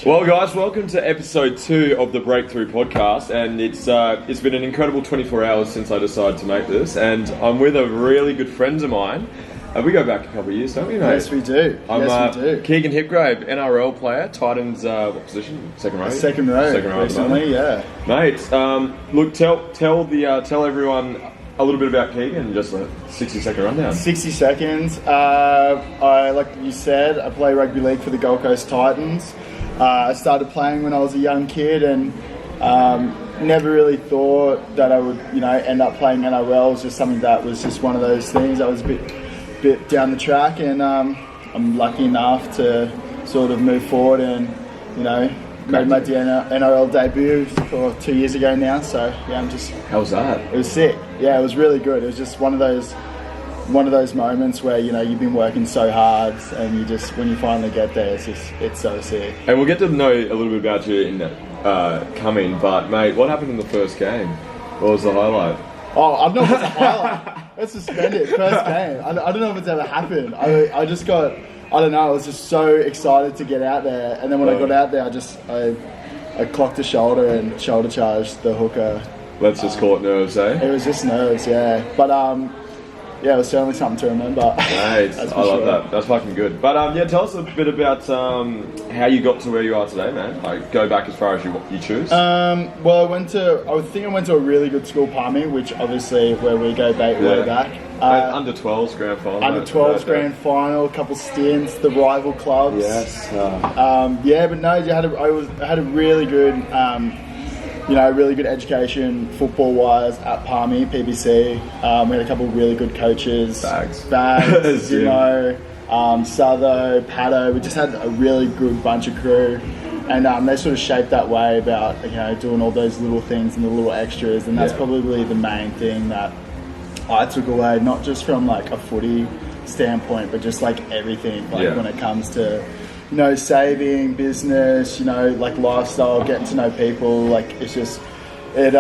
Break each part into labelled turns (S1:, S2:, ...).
S1: Well, guys, welcome to episode 2 of the Breakthrough podcast, and it's been an incredible 24 hours since I decided to make this, and I'm with a really good friend of mine. We go back a couple of years, don't we, mate?
S2: Yes, we do.
S1: We do. Keegan Hipgrave, NRL player, Titans, what position? Second row?
S2: Second row recently, yeah.
S1: Mate, look, tell everyone a little bit about Keegan, just a 60-second rundown.
S2: 60 seconds. Like you said, I play rugby league for the Gold Coast Titans. I started playing when I was a young kid and never really thought that I would, end up playing NRL. It was just something that was just one of those things that was a bit down the track, and I'm lucky enough to sort of move forward and, made my NRL debut for 2 years ago now. So yeah,
S1: How was that?
S2: It was sick. Yeah, it was really good. It was just one of those moments where you've been working so hard, and you just, when you finally get there, it's so sick.
S1: And we'll get to know a little bit about you in coming. But mate, what happened in the first game? What was the highlight?
S2: Oh, I don't know if it's a highlight. Let's suspend it. First game. I don't know if it's ever happened. I just got, I don't know, I was just so excited to get out there. And then when I got out there, I clocked a shoulder and shoulder charged the hooker.
S1: Let's just call it nerves, eh?
S2: It was just nerves, yeah. But yeah, it was certainly something to remember.
S1: Mate, I love that. That's fucking good. But tell us a bit about how you got to where you are today, man. Like, go back as far as you choose.
S2: Well, I went to a really good school, Palmy, which obviously where we go way back.
S1: Under 12s grand final.
S2: Under 12s grand final, a couple stints, the rival clubs.
S1: Yes.
S2: Yeah, but no, I had a really good. Really good education football-wise at Palmy, PBC. We had a couple of really good coaches.
S1: Bags,
S2: Zimo, Sutho, Pato. We just had a really good bunch of crew. And they sort of shaped that way about, doing all those little things and the little extras. And that's probably the main thing that I took away, not just from like a footy standpoint, but just like everything, when it comes to saving, business, like lifestyle, getting to know people, like it's just, it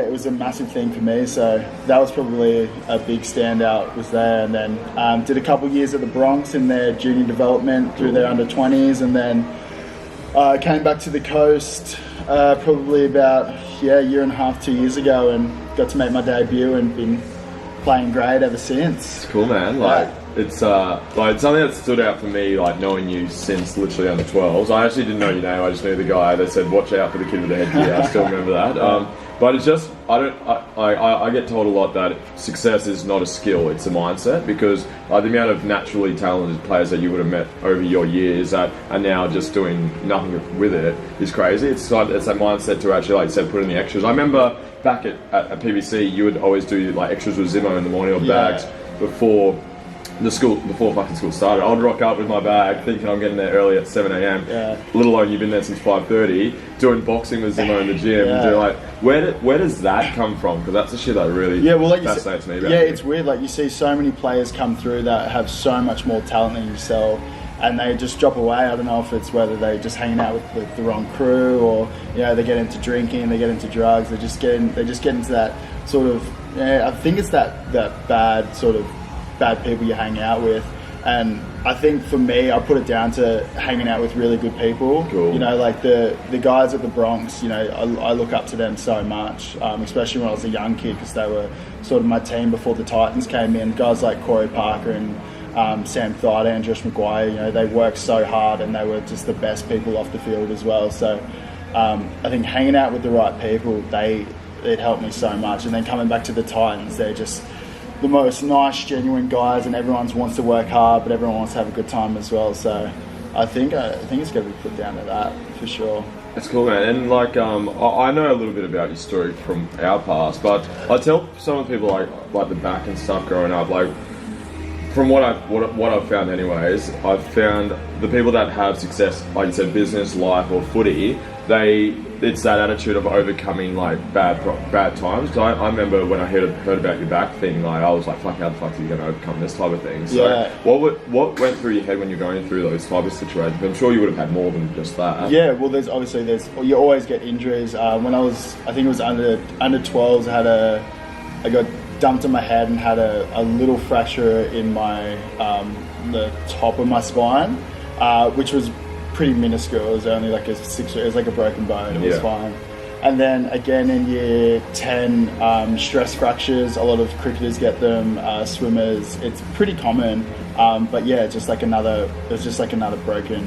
S2: was a massive thing for me. So that was probably a big standout was there. And then did a couple years at the Bronx in their junior development through their under 20s, and then came back to the coast probably about a year and a half, 2 years ago, and got to make my debut and been playing great ever since.
S1: It's cool, man. It's something that stood out for me, like knowing you since literally under 12s. I actually didn't know your name. I just knew the guy that said, "Watch out for the kid with the headgear." I still remember that. But it's just, I get told a lot that success is not a skill; it's a mindset. Because the amount of naturally talented players that you would have met over your years that are now just doing nothing with it is crazy. It's that mindset to actually, like you said, put in the extras. I remember back at PBC, you would always do like extras with Zimo in the morning or bags before fucking school started. I'd rock up with my bag thinking I'm getting there early at 7 a.m. Let alone you've been there since 5:30 doing boxing with Zimo in the gym. And doing, like, where does that come from? Because that's the shit that really fascinates me about it.
S2: It's weird. Like, you see so many players come through that have so much more talent than yourself, and they just drop away. I don't know if it's whether they just hanging out with the wrong crew, or they get into drinking, they get into drugs, they just get into that sort of I think it's that bad people you hang out with. And I think for me, I put it down to hanging out with really good people.
S1: Cool.
S2: Like the guys at the Bronx, I look up to them so much, especially when I was a young kid, because they were sort of my team before the Titans came in. Guys like Corey Parker and Sam Thaiday and Josh McGuire, they worked so hard, and they were just the best people off the field as well. So I think hanging out with the right people, it helped me so much. And then coming back to the Titans, they're just the most nice, genuine guys, and everyone wants to work hard, but everyone wants to have a good time as well. So I think it's going to be put down to that for sure.
S1: It's cool, man. And like I know a little bit about your story from our past, but I tell some of the people like the back and stuff growing up, like from what I've found anyways, I've found the people that have success, like you said, business, life or footy, it's that attitude of overcoming like bad times. Because I remember when I heard about your back thing, like I was like, fuck, how the fuck are you going to overcome this type of thing? So what went through your head when you're going through those type of situations? I'm sure you would have had more than just that.
S2: Yeah, well, you always get injuries. When I think it was under 12s, I got dumped on my head and had a little fracture in my the top of my spine, which was pretty minuscule. It was only like it was like a broken bone. It was
S1: Yeah.
S2: fine. And then again in year 10, stress fractures. A lot of cricketers get them, swimmers. It's pretty common. But yeah, it was just like another broken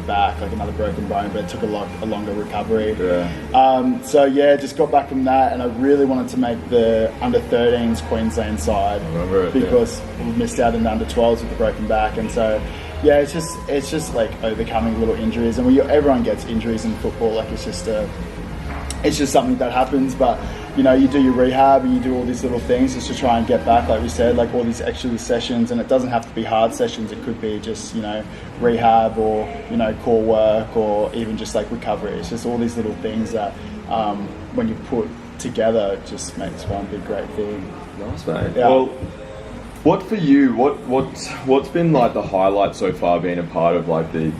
S2: back, like another broken bone, but it took a longer recovery.
S1: Yeah.
S2: So yeah, just got back from that, and I really wanted to make the under-13s Queensland side
S1: remember it,
S2: because we missed out in the under-12s with the broken back, and so yeah, it's just like overcoming little injuries, and everyone gets injuries in football. Like it's just something that happens, but you know, you do your rehab and you do all these little things just to try and get back, like we said, like all these extra sessions, and it doesn't have to be hard sessions. It could be just, you know, rehab or, you know, core work or even just like recovery. It's just all these little things that when you put together, it just makes one big great thing.
S1: Nice, mate.
S2: Yeah.
S1: Well, what for you? What's been like the highlight so far? Being a part of like the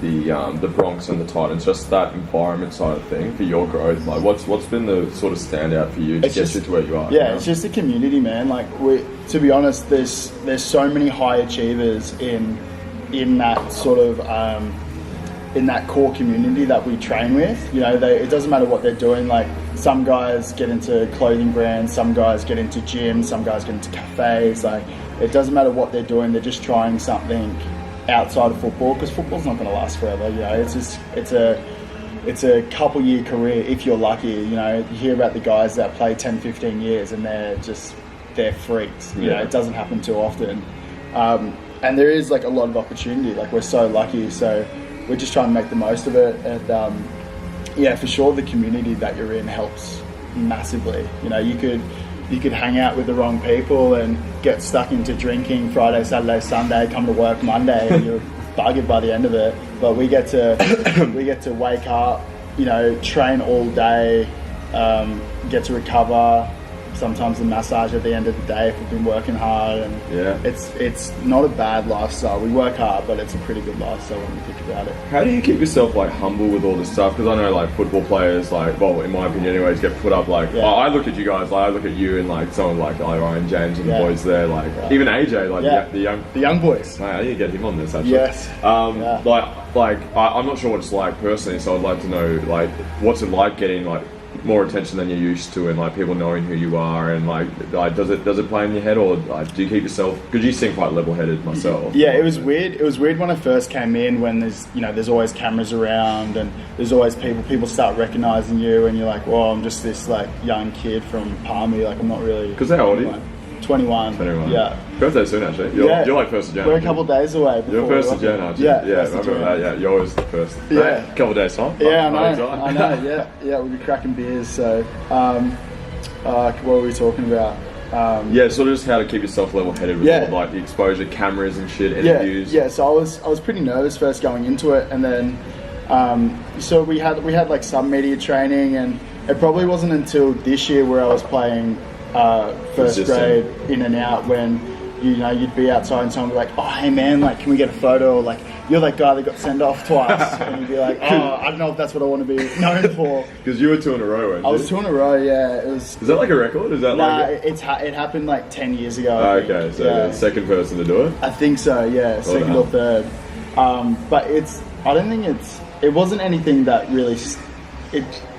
S1: Bronx and the Titans, just that environment side of thing for your growth. Like, what's been the sort of standout for you to get you to where you are?
S2: Yeah, it's just a community, man. Like to be honest, there's so many high achievers in that sort of in that core community that we train with. You know, it doesn't matter what they're doing. Like some guys get into clothing brands, some guys get into gyms, some guys get into cafes. Like it doesn't matter what they're doing. They're just trying something outside of football, because football's not going to last forever. You know, it's a couple year career if you're lucky. You know, you hear about the guys that play 10, 15 years and they're freaks. You know, it doesn't happen too often. And there is like a lot of opportunity. Like we're so lucky, so we're just trying to make the most of it. And yeah, for sure, the community that you're in helps massively. You know, you could hang out with the wrong people and get stuck into drinking Friday, Saturday, Sunday, come to work Monday, and you're buggered by the end of it. But we get to wake up, you know, train all day, get to recover. Sometimes a massage at the end of the day if we've been working hard, and it's not a bad lifestyle. We work hard, but it's a pretty good lifestyle when you think about it.
S1: How do you keep yourself like humble with all this stuff? Because I know like football players, like, well, in my opinion anyways, get put up like, I look at you guys, like I look at you and like someone like Ryan James and the boys there, like even AJ, like the young
S2: boys.
S1: Mate, I need to get him on this actually.
S2: Yes.
S1: Like I'm not sure what it's like personally, so I'd like to know like what's it like getting like more attention than you're used to, and like people knowing who you are, and like does it play in your head, or like do you keep yourself, because you seem quite level-headed myself?
S2: Yeah, it was weird when I first came in, when there's always cameras around and there's always people start recognizing you, and you're like, well, I'm just this like young kid from Palmy, like I'm not really.
S1: Because how old are you?
S2: 21.
S1: Yeah. Birthday soon, actually. You're like 1st of Jan.
S2: We're a couple of days away.
S1: You're 1st of Jan, aren't you? Yeah, remember that. Yeah, you're always the first.
S2: Yeah.
S1: Right? Couple of days time.
S2: Yeah, I know. Yeah, we'll be cracking beers. So, what were we talking about?
S1: Yeah, sort of just how to keep yourself level-headed with all like the exposure, cameras and shit, interviews.
S2: Yeah. So I was pretty nervous first going into it, and then so we had like some media training, and it probably wasn't until this year where I was playing first grade in and out, when you'd be outside and someone would be like, oh hey man, like can we get a photo, or like you're that guy that got sent off twice, and you'd be like, oh, I don't know if that's what I want to be known for.
S1: Because you were 2 in a row, weren't you?
S2: I was 2 in a row, yeah. It was.
S1: Is that like a record? Is that
S2: it happened like 10 years ago.
S1: Okay, so the second person to do it?
S2: I think so, yeah, second or third. But it wasn't anything that really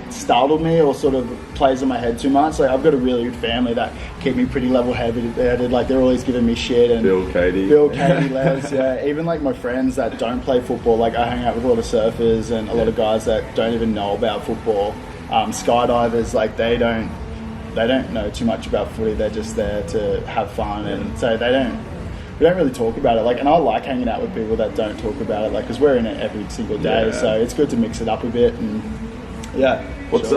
S2: startled me or sort of plays in my head too much. Like I've got a really good family that keep me pretty level-headed. Like they're always giving me shit. And
S1: Bill, Katie,
S2: Les, yeah. Even like my friends that don't play football, like I hang out with a lot of surfers and a lot of guys that don't even know about football. Skydivers, like they don't know too much about footy. They're just there to have fun, and so we don't really talk about it. Like, and I like hanging out with people that don't talk about it, like because we're in it every single day. So it's good to mix it up a bit. And
S1: what's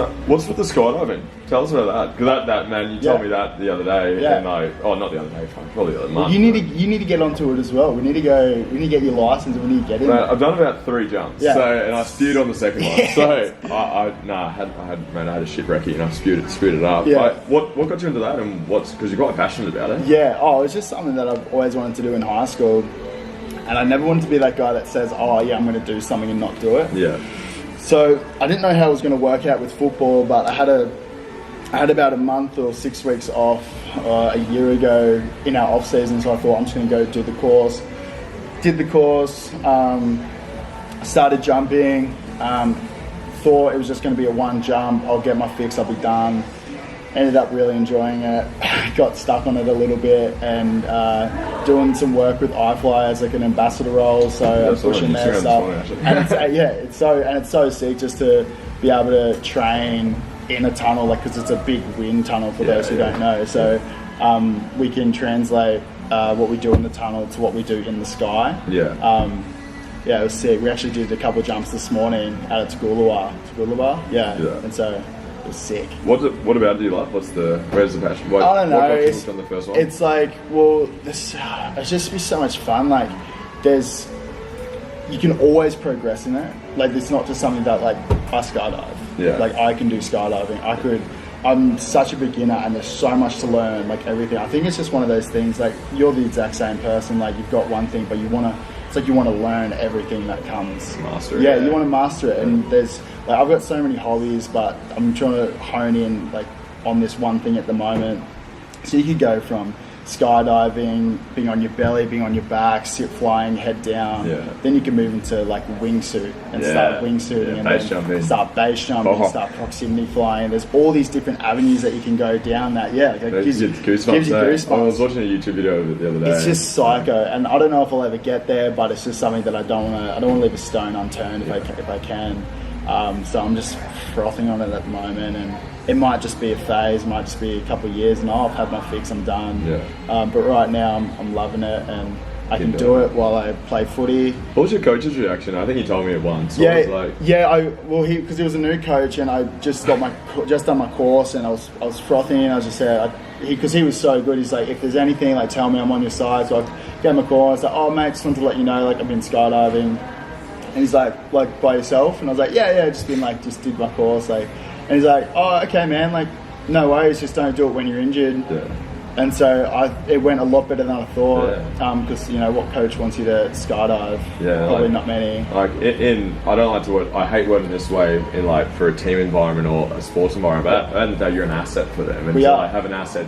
S1: with the skydiving? Tell us about that, because that man, you told me that the other day, and like, not the other day, probably the other month.
S2: You need to get onto it as well. We need to get your license, and we need to get in.
S1: I've done about 3 jumps, and I spewed on the second one. So I had a shit recce and I spewed it up.
S2: Yeah.
S1: What got you into that, and because you're quite passionate about it?
S2: Yeah. Oh, it's just something that I've always wanted to do in high school, and I never wanted to be that guy that says, oh yeah, I'm going to do something and not do it.
S1: Yeah.
S2: So I didn't know how it was going to work out with football, but I had about a month or 6 weeks off a year ago in our off season, so I thought I'm just going to go do the course. Did the course, started jumping. Thought it was just going to be a one jump. I'll get my fix. I'll be done. Ended up really enjoying it. Got stuck on it a little bit and doing some work with iFly as like an ambassador role. So I'm pushing their stuff. And it's it's so sick just to be able to train in a tunnel, like because it's a big wind tunnel for those who don't know. So we can translate what we do in the tunnel to what we do in the sky. Yeah, it was sick. We actually did a couple of jumps this morning out at Toogoolawah. Yeah. And so it was sick.
S1: What about do you love? Where's the passion?
S2: I don't know.
S1: What got you hooked on the first one?
S2: It's like, well, it's just be so much fun. Like, you can always progress in it. Like, it's not just something that like I skydive.
S1: Yeah.
S2: Like I can do skydiving. I'm such a beginner and there's so much to learn. Like everything. I think it's just one of those things. Like you're the exact same person. Like you've got one thing, but you want to learn everything that comes.
S1: Master it.
S2: Yeah, you want to master it. And there's like I've got so many hobbies, but I'm trying to hone in like on this one thing at the moment. So you could go from skydiving, being on your belly, being on your back, flying head down.
S1: Yeah.
S2: Then you can move into like wingsuit and start wingsuiting and
S1: base
S2: then
S1: jumping.
S2: Start base jumping, start proximity flying. There's all these different avenues that you can go down that. Yeah, like it gives you goosebumps.
S1: I was watching a YouTube video of it the other day.
S2: It's just psycho, and I don't know if I'll ever get there, but it's just something that I don't want to leave a stone unturned if I can. So I'm just frothing on it at the moment, and it might just be a phase, might just be a couple of years, and I'll have my fix. I'm done. But right now I'm loving it, and I can do it while I play footy.
S1: What was your coach's reaction? I think he told me it once.
S2: Because he was a new coach, and I just done my course, and I was frothing, and I just said, because he was so good. He's like, if there's anything, like tell me, I'm on your side. So I gave him a call. I was like, oh mate, just wanted to let you know, like I've been skydiving. And he's like by yourself? And I was like, yeah, just did my course, like. And he's like, oh, okay, man, like, no worries, just don't do it when you're injured.
S1: Yeah.
S2: And so it went a lot better than I thought, because what coach wants you to skydive?
S1: Yeah,
S2: probably not many.
S1: Like I don't like to word. I hate wording this way in like for a team environment or a sports environment. But at the end of the day, you're an asset for them, and I have an asset.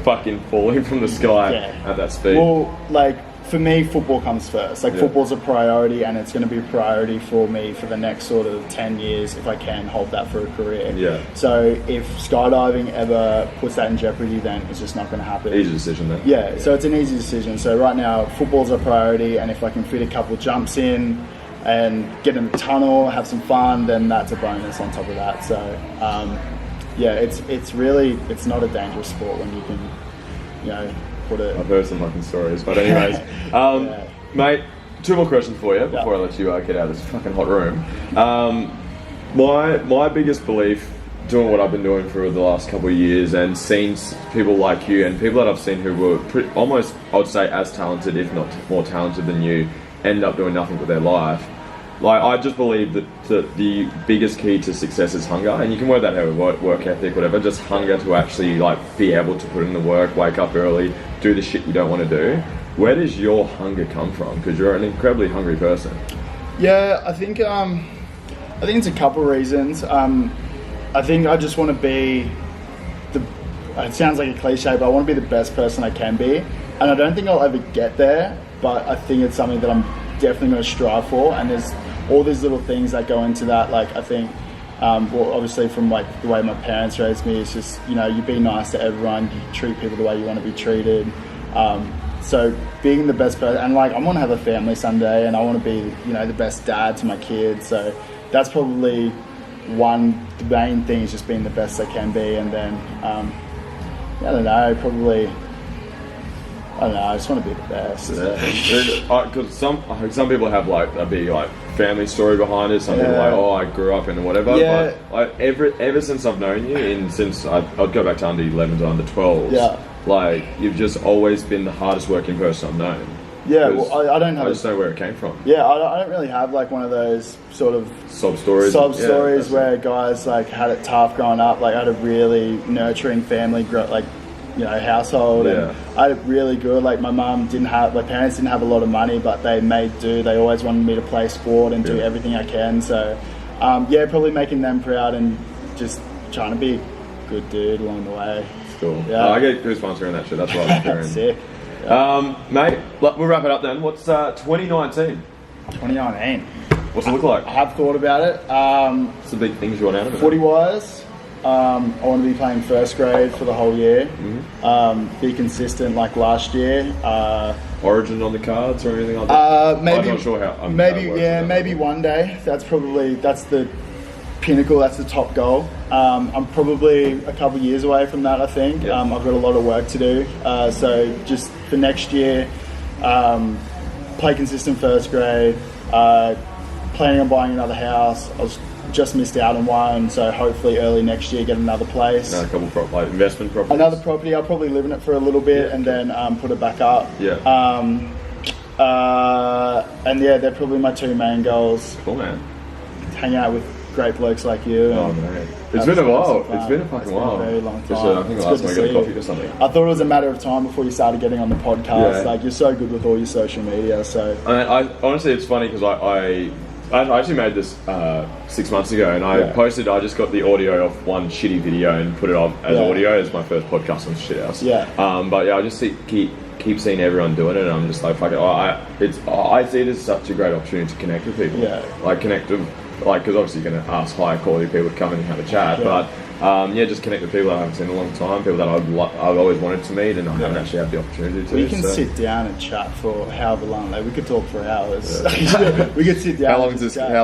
S1: Fucking falling from the sky at that speed.
S2: Well, like. For me, football comes first. Like football's a priority, and it's going to be a priority for me for the next sort of 10 years if I can hold that for a career.
S1: Yeah.
S2: So if skydiving ever puts that in jeopardy, then it's just not going to happen.
S1: Easy decision then.
S2: Yeah. So it's an easy decision. So right now, football's a priority, and if I can fit a couple jumps in and get in the tunnel, have some fun, then that's a bonus on top of that. So it's not a dangerous sport when you can,
S1: I've heard some fucking stories, but anyways, mate, two more questions for you before I let you get out of this fucking hot room. My biggest belief, doing what I've been doing for the last couple of years, and seeing people like you and people that I've seen who were almost, I would say, as talented, if not more talented than you, end up doing nothing with their life. Like, I just believe that the biggest key to success is hunger, and you can word that however, work ethic, whatever, just hunger to actually like be able to put in the work, wake up early, do the shit you don't want to do. Where does your hunger come from? Because you're an incredibly hungry person.
S2: Yeah, I think it's a couple reasons. I think I just want to be it sounds like a cliche, but I want to be the best person I can be, and I don't think I'll ever get there, but I think it's something that I'm definitely going to strive for, and there's all these little things that go into that. Like I think obviously from like the way my parents raised me, it's just you be nice to everyone, you treat people the way you want to be treated, so being the best person, and like I want to have a family someday, and I want to be the best dad to my kids, so that's probably the main thing, is just being the best I can be. And then I just want to be the best.
S1: Because some people have like a big like family story behind it. Some people are like, I grew up in whatever.
S2: Yeah.
S1: But like ever since I've known you, since I'd go back to under 11s to under 12s.
S2: Yeah.
S1: Like you've just always been the hardest working person I've known.
S2: Yeah, well, I don't have.
S1: I just know where it came from.
S2: Yeah, I don't really have like one of those sort of
S1: sob stories
S2: where guys like had it tough growing up. Like I had a really nurturing family, household, and I had it really good. Like my parents didn't have a lot of money, but they made do. They always wanted me to play sport and do everything I can. So, probably making them proud and just trying to be a good dude along the way.
S1: It's cool.
S2: Yeah,
S1: I get goosebumps hearing that shit. That's what I'm hearing.
S2: Sick.
S1: Mate, we'll wrap it up then. What's 2019?
S2: 2019.
S1: What's it look like?
S2: I have thought about it.
S1: What's the big things you want out of it?
S2: Footy-wise, I want to be playing first grade for the whole year. Be consistent like last year.
S1: Origin on the cards or anything like that?
S2: Maybe,
S1: I'm not sure how.
S2: Maybe one day. That's the pinnacle. That's the top goal. I'm probably a couple of years away from that. I think I've got a lot of work to do. So just for next year, play consistent first grade. Planning on buying another house. I was just missed out on one, so hopefully early next year get another place.
S1: A couple of investment properties.
S2: Another property. I'll probably live in it for a little bit and then put it back up.
S1: Yeah.
S2: And yeah, they're probably my two main goals.
S1: Cool, man.
S2: Hang out with great blokes like you.
S1: Oh man, it's been a while. It's been a fucking while.
S2: Been a very long time.
S1: I think last time I got a coffee or something.
S2: I thought it was a matter of time before you started getting on the podcast.
S1: Yeah.
S2: Like, you're so good with all your social media. So
S1: I honestly, it's funny because I actually made this 6 months ago, and I posted. I just got the audio of one shitty video and put it up as audio as my first podcast on Shithouse.
S2: Yeah.
S1: But yeah, I just keep seeing everyone doing it, and I'm just like, fuck it. I see it as such a great opportunity to connect with people.
S2: Yeah.
S1: Like connect with, because obviously you're going to ask higher quality people to come in and have a chat, but. Just connect with people that I haven't seen in a long time, people that I've always wanted to meet, and I haven't actually had the opportunity to.
S2: We can sit down and chat for however long. Like, we could talk for hours. We could sit down.
S1: How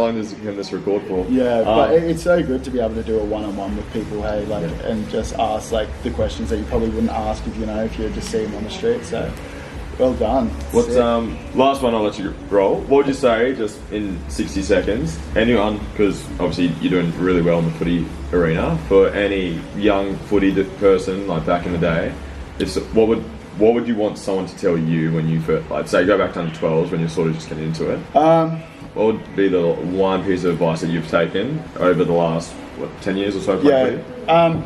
S1: long can this record for?
S2: Yeah, but it's so good to be able to do a one-on-one with people. Hey, and just ask like the questions that you probably wouldn't ask if you're just seeing them on the street. So. Well done.
S1: What's last one? I'll let you roll. What would you say, just in 60 seconds? Anyone, because obviously you're doing really well in the footy arena. For any young footy person like back in the day, what would you want someone to tell you when you first, like, say, go back to under 12s when you're sort of just getting into it? What would be the one piece of advice that you've taken over the last 10 years or so?
S2: Yeah.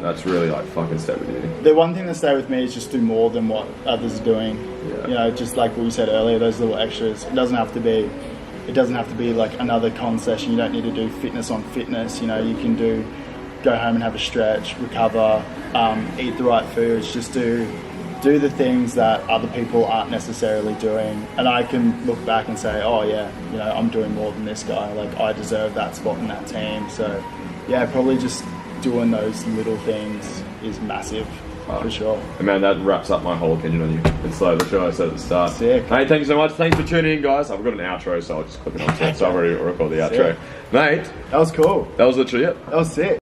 S1: That's really like fucking stay with you.
S2: The one thing that stay with me is just do more than what others are doing.
S1: Yeah.
S2: You know, just like what you said earlier, those little extras. It doesn't have to be like another con session. You don't need to do fitness on fitness. You know, you can go home and have a stretch, recover, eat the right foods. Just do the things that other people aren't necessarily doing, and I can look back and say, oh yeah, you know, I'm doing more than this guy. Like, I deserve that spot in that team. So yeah, probably just doing those little things is massive, for sure.
S1: And man, that wraps up my whole opinion on you. It's like the show I said at the start.
S2: Sick.
S1: Mate, thank you so much. Thanks for tuning in, guys. I've got an outro, so I'll just click it onto it. So I've already recorded the outro.
S2: Sick.
S1: Mate,
S2: That was cool.
S1: that was literally it.
S2: That was sick.